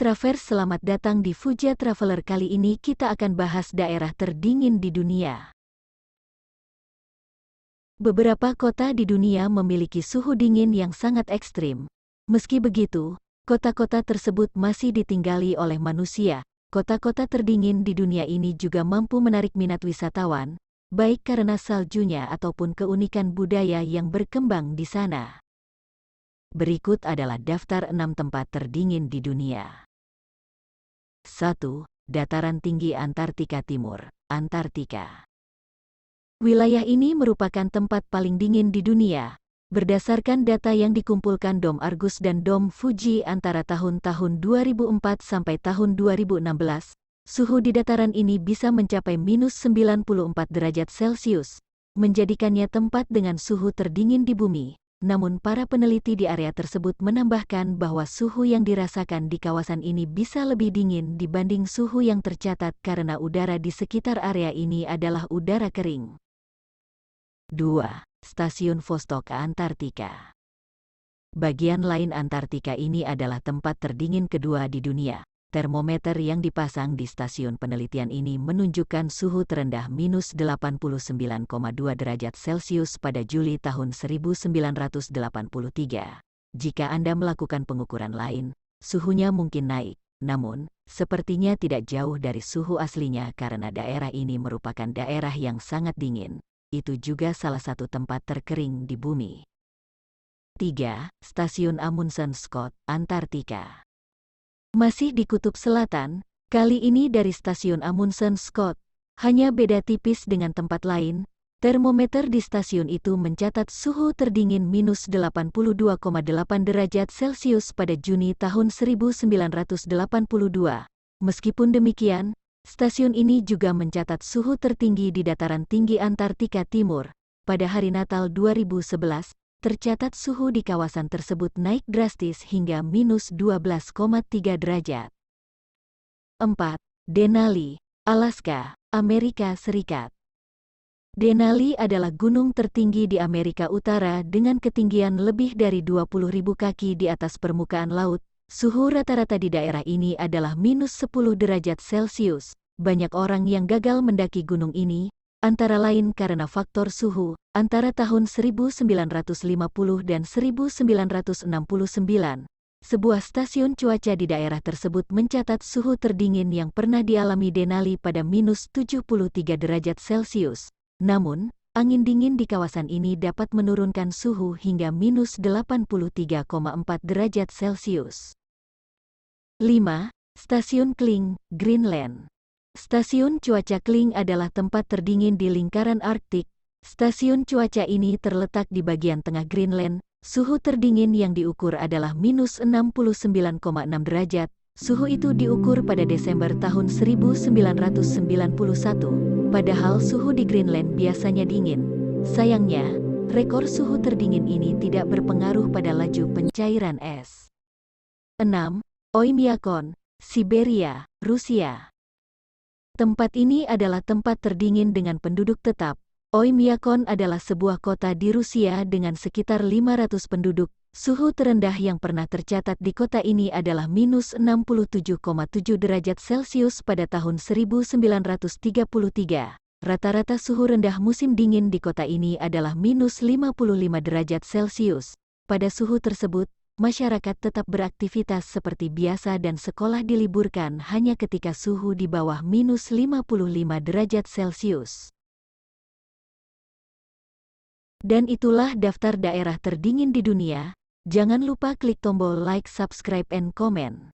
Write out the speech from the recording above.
Travers, selamat datang di Fuja Traveler. Kali ini kita akan bahas daerah terdingin di dunia. Beberapa kota di dunia memiliki suhu dingin yang sangat ekstrim. Meski begitu, kota-kota tersebut masih ditinggali oleh manusia. Kota-kota terdingin di dunia ini juga mampu menarik minat wisatawan, baik karena saljunya ataupun keunikan budaya yang berkembang di sana. Berikut adalah daftar 6 tempat terdingin di dunia. 1. Dataran tinggi Antartika Timur, Antartika. Wilayah ini merupakan tempat paling dingin di dunia. Berdasarkan data yang dikumpulkan Dom Argus dan Dom Fuji antara tahun-tahun 2004 sampai tahun 2016, suhu di dataran ini bisa mencapai minus 94 derajat Celcius, menjadikannya tempat dengan suhu terdingin di bumi. Namun para peneliti di area tersebut menambahkan bahwa suhu yang dirasakan di kawasan ini bisa lebih dingin dibanding suhu yang tercatat karena udara di sekitar area ini adalah udara kering. 2. Stasiun Vostok Antartika. Bagian lain Antartika ini adalah tempat terdingin kedua di dunia. Termometer yang dipasang di stasiun penelitian ini menunjukkan suhu terendah minus 89,2 derajat Celcius pada Juli tahun 1983. Jika Anda melakukan pengukuran lain, suhunya mungkin naik, namun, sepertinya tidak jauh dari suhu aslinya karena daerah ini merupakan daerah yang sangat dingin. Itu juga salah satu tempat terkering di bumi. 3. Stasiun Amundsen Scott, Antartika. Masih di Kutub Selatan, kali ini dari stasiun Amundsen Scott, hanya beda tipis dengan tempat lain. Termometer di stasiun itu mencatat suhu terdingin minus 82,8 derajat Celcius pada Juni tahun 1982. Meskipun demikian, stasiun ini juga mencatat suhu tertinggi di dataran tinggi Antartika Timur. Pada hari Natal 2011, tercatat suhu di kawasan tersebut naik drastis hingga minus 12,3 derajat. 4. Denali, Alaska, Amerika Serikat. Denali adalah gunung tertinggi di Amerika Utara dengan ketinggian lebih dari 20.000 kaki di atas permukaan laut. Suhu rata-rata di daerah ini adalah minus 10 derajat Celcius. Banyak orang yang gagal mendaki gunung ini, antara lain karena faktor suhu. Antara tahun 1950 dan 1969, sebuah stasiun cuaca di daerah tersebut mencatat suhu terdingin yang pernah dialami Denali pada minus 73 derajat Celcius. Namun, angin dingin di kawasan ini dapat menurunkan suhu hingga minus 83,4 derajat Celcius. 5. Stasiun Kling, Greenland. Stasiun cuaca Kling adalah tempat terdingin di lingkaran Arktik. Stasiun cuaca ini terletak di bagian tengah Greenland. Suhu terdingin yang diukur adalah minus 69,6 derajat. Suhu itu diukur pada Desember tahun 1991. Padahal suhu di Greenland biasanya dingin. Sayangnya, rekor suhu terdingin ini tidak berpengaruh pada laju pencairan es. 6. Oymyakon, Siberia, Rusia. Tempat ini adalah tempat terdingin dengan penduduk tetap. Oymyakon adalah sebuah kota di Rusia dengan sekitar 500 penduduk. Suhu terendah yang pernah tercatat di kota ini adalah minus 67,7 derajat Celcius pada tahun 1933. Rata-rata suhu rendah musim dingin di kota ini adalah minus 55 derajat Celcius. Pada suhu tersebut, masyarakat tetap beraktivitas seperti biasa dan sekolah diliburkan hanya ketika suhu di bawah minus 55 derajat Celcius. Dan itulah daftar daerah terdingin di dunia. Jangan lupa klik tombol like, subscribe, and comment.